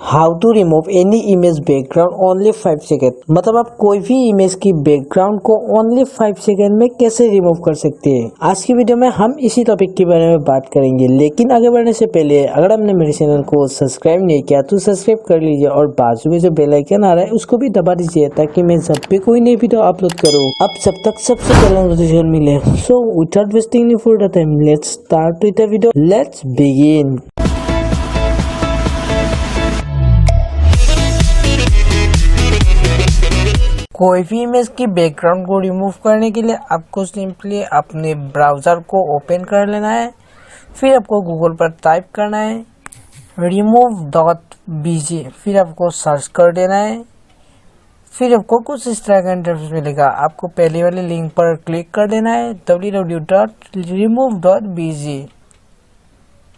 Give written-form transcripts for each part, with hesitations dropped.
How to remove any image background only 5 second. मतलब आप कोई भी इमेज की बैकग्राउंड को ओनली 5 सेकेंड में कैसे रिमूव कर सकते हैं। आज की वीडियो में हम इसी टॉपिक के बारे में बात करेंगे, लेकिन आगे बढ़ने से पहले अगर आपने मेरे चैनल को सब्सक्राइब नहीं किया तो सब्सक्राइब कर लीजिए और बाजू में जो बेल आइकन आ रहा है उसको भी दबा दीजिए ताकि मैं जब भी कोई नई वीडियो अपलोड करूँ अब सब तक सबसे पहले नोटिफिकेशन मिले। So without wasting any further time let's start with the video. Let's begin. कोई भी इमेज की बैकग्राउंड को रिमूव करने के लिए आपको सिंपली अपने ब्राउज़र को ओपन कर लेना है। फिर आपको गूगल पर टाइप करना है remove.bg। फिर आपको सर्च कर देना है। फिर आपको कुछ इस तरह का इंटरफेस मिलेगा। आपको पहले वाले लिंक पर क्लिक कर देना है www.remove.bg।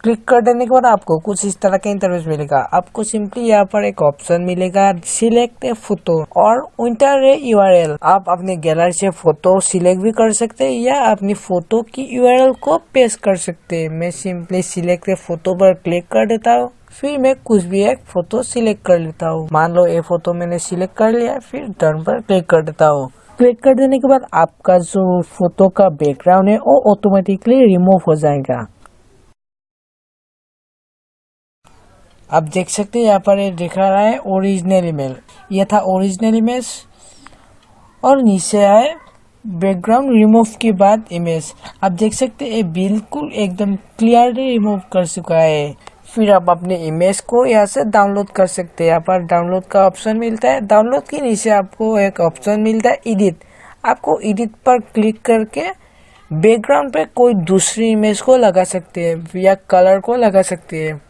क्लिक कर देने के बाद आपको कुछ इस तरह का इंटरफेस मिलेगा। आपको सिंपली यहाँ पर एक ऑप्शन मिलेगा सिलेक्ट ए फोटो और इंटर ए यूआरएल। आप अपने गैलरी से फोटो सिलेक्ट भी कर सकते हैं या अपनी फोटो की यूआरएल को पेस्ट कर सकते हैं। मैं सिंपली सिलेक्ट ए फोटो पर क्लिक कर देता हूँ। फिर मैं कुछ भी एक फोटो सिलेक्ट कर लेता हूँ। मान लो ये फोटो मैंने सिलेक्ट कर लिया। फिर डन पर क्लिक कर देता हूँ। क्लिक कर देने के बाद आपका जो फोटो का बैकग्राउंड है वो ऑटोमेटिकली रिमूव हो जाएगा। आप देख सकते हैं यहाँ पर ये दिखा रहा है ओरिजिनल इमेज। यह था ओरिजिनल इमेज और नीचे आए बैकग्राउंड रिमूव के बाद इमेज। आप देख सकते हैं ये बिल्कुल एकदम क्लियरली रिमूव कर चुका है। फिर आप अपने इमेज को यहाँ से डाउनलोड कर सकते हैं। यहाँ पर डाउनलोड का ऑप्शन मिलता है। डाउनलोड के नीचे आपको एक ऑप्शन मिलता है एडिट। आपको एडिट पर क्लिक करके बैकग्राउंड पे कोई दूसरी इमेज को लगा सकते हैं या कलर को लगा सकते हैं।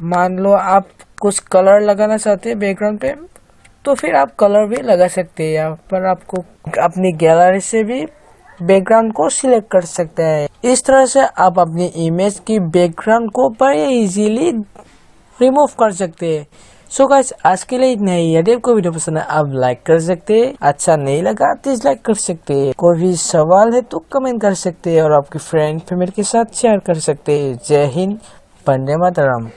मान लो आप कुछ कलर लगाना चाहते हैं बैकग्राउंड पे तो फिर आप कलर भी लगा सकते हैं। यहाँ पर आपको अपनी गैलरी से भी बैकग्राउंड को सिलेक्ट कर सकते हैं। इस तरह से आप अपनी इमेज की बैकग्राउंड को बड़े इजीली रिमूव कर सकते हैं। सो गाइस आज के लिए इतना ही। यदि आपको वीडियो पसंद है आप लाइक कर सकते हैं, अच्छा नहीं लगा डिसलाइक कर सकते हैं। कोई भी सवाल है तो कमेंट कर सकते हैं और आपके फ्रेंड फैमिली के साथ शेयर कर सकते हैं। जय हिंद, वंदे मातरम।